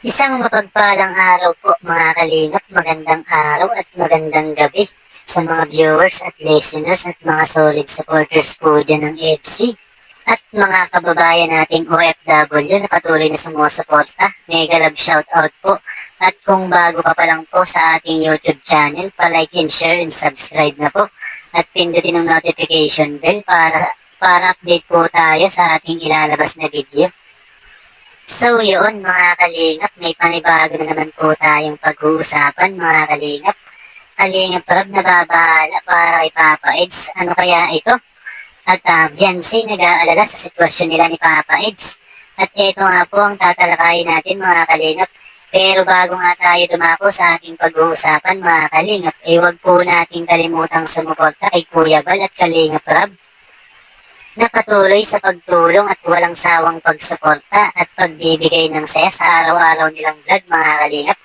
Isang mapagpalang araw po mga kalingap, magandang araw at magandang gabi sa mga viewers at listeners at mga solid supporters po dyan ng EDSI at mga kababayan nating OFW na patuloy na sumusuporta. Mega love shoutout po, at kung bago ka pa lang po sa ating YouTube channel, pa-like and share and subscribe na po at pindutin ang notification bell para update po tayo sa ating ilalabas na video. So yun mga kalingap, may panibago na naman po tayong pag-uusapan mga kalingap. Kalingap Rob nababahala para kay Papa Eds. Ano kaya ito? At Beyonce nag-aalala sa sitwasyon nila ni Papa Eds. At ito nga po ang tatalakayin natin mga kalingap. Pero bago nga tayo dumako sa ating pag-uusapan mga kalingap, huwag po nating kalimutang sumuporta kay Kuya Bal at Kalingap Rob na patuloy sa pagtulong at walang sawang pagsuporta at pagbibigay ng saya sa araw-araw nilang vlog mga kalingap.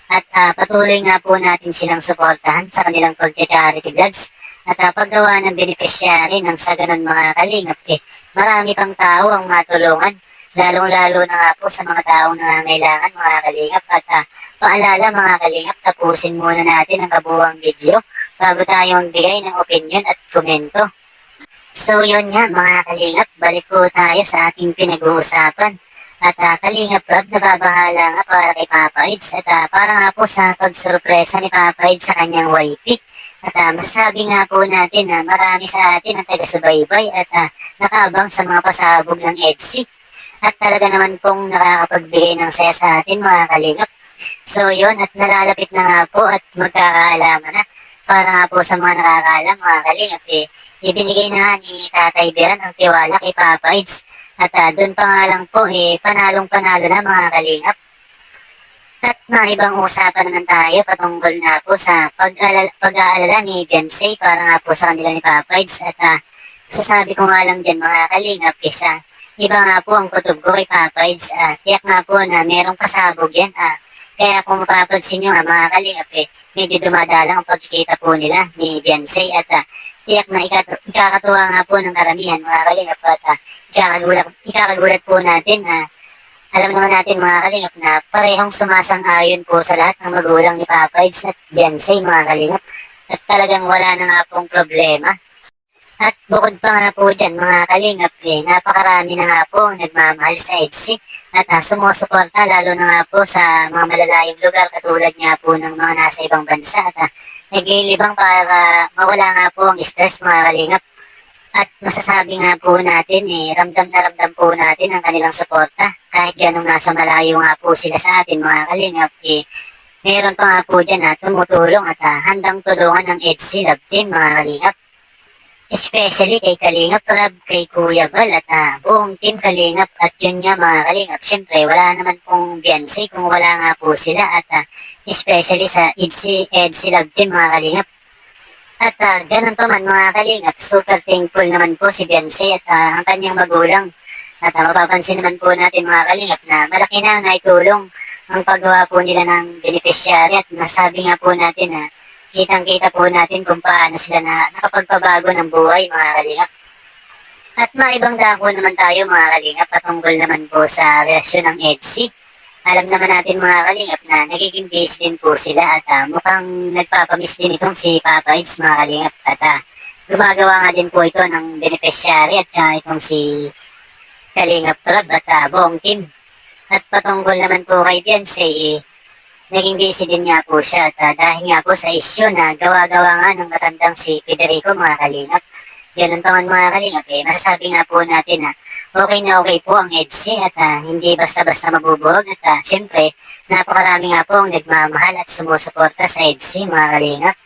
At patuloy nga po natin silang suportahan sa kanilang pag-charity vlogs at paggawa ng beneficiary ng sa ganun mga kalingap. Marami pang tao ang matulungan, lalong-lalo na nga po sa mga taong nangangailangan mga kalingap. At paalala mga kalingap, tapusin muna natin ang kabuuang video bago tayo magbigay ng opinion at komento. So yun nga mga kalingap, balik po tayo sa ating pinag-uusapan. At Kalingap Rob nababahala nga para kay Papa Eds at para nga po sa pagsurpresa ni Papa Eds sa kanyang wifey. At masasabi nga po natin na marami sa atin ang taga-subaybay at nakaabang sa mga pasabog ng EDSI. At talaga naman pong nakakapagbigay ng saya sa atin mga kalingap. So yun, at nalalapit na nga po at magkakaalaman na para nga po sa mga nakakaalam mga kalingap. Ibinigay na nga ni Tatay Beran ang tiwala kay Papa Eds. At doon pa nga lang po, panalong-panalo na mga kalingap. At mga ibang usapan naman tayo patungkol na po sa pag-aalala ni Beyonce para nga po sa kanila ni Papa Eds. At sasabi ko nga lang dyan mga kalingap, iba nga po ang kutob ko kay Papa Eds. Tiyak nga po na merong pasabog yan. Kaya kung mapapansin nyo nga mga kalingap, medyo dumadalang ang pagkikita po nila ni Beyonce. At tiyak na ikakatuwa nga po ng karamihan mga kalingap. At ikakagulat po natin na alam naman natin mga kalingap na parehong sumasang-ayon po sa lahat ng magulang ni Papa Eds at Beyonce mga kalingap. At talagang wala na nga pong problema. At bukod pa nga po dyan mga kalingap, napakarami na nga po ang nagmamahal sa EDSI at sumusuporta lalo na nga po sa mga malalayong lugar katulad nga po ng mga nasa ibang bansa at naglilibang para mawala nga po ang stress mga kalingap. At masasabi nga po natin, ramdam na ramdam po natin ang kanilang suporta kahit ganong nasa malayo nga po sila sa atin mga kalingap. Meron pa nga po dyan na tumutulong at handang tulungan ng EDSI Love Team mga kalingap. Especially kay Kalingap Rob, kay Kuya Bal at buong team Kalingap. At yun nga mga kalingap, syempre wala naman pong Beyonce kung wala nga po sila. At especially sa EDSI Love Team mga kalingap. At ganun pa man mga kalingap, super thankful naman po si Beyonce at ang kanyang magulang. At mapapansin naman po natin mga kalingap na malaki na naitulong ang paggawa po nila ng beneficiary. At masasabi nga po natin na kitang-kita po natin kung paano sila nakapagpabago ng buhay mga kalingap. At maibang dako naman tayo mga kalingap patungkol naman po sa relasyon ng EDSI. Alam naman natin mga kalingap na nagiging busy din po sila at mukhang nagpapamiss din itong si Papa Eds mga kalingap. At gumagawa nga din po ito ng beneficiary at itong si Kalingap Rob at buong team. At patungkol naman po kay Beyonce, naging busy din nga po siya at dahil nga po sa issue na gawa-gawa nga ng matandang si Federico mga kalingap. Ganun pa man mga kalingap, masasabi nga po natin na okay po ang EDSI at hindi basta-basta mabubuhog. At syempre, napakarami nga po ang nagmamahal at sumusuporta sa EDSI mga kalingap.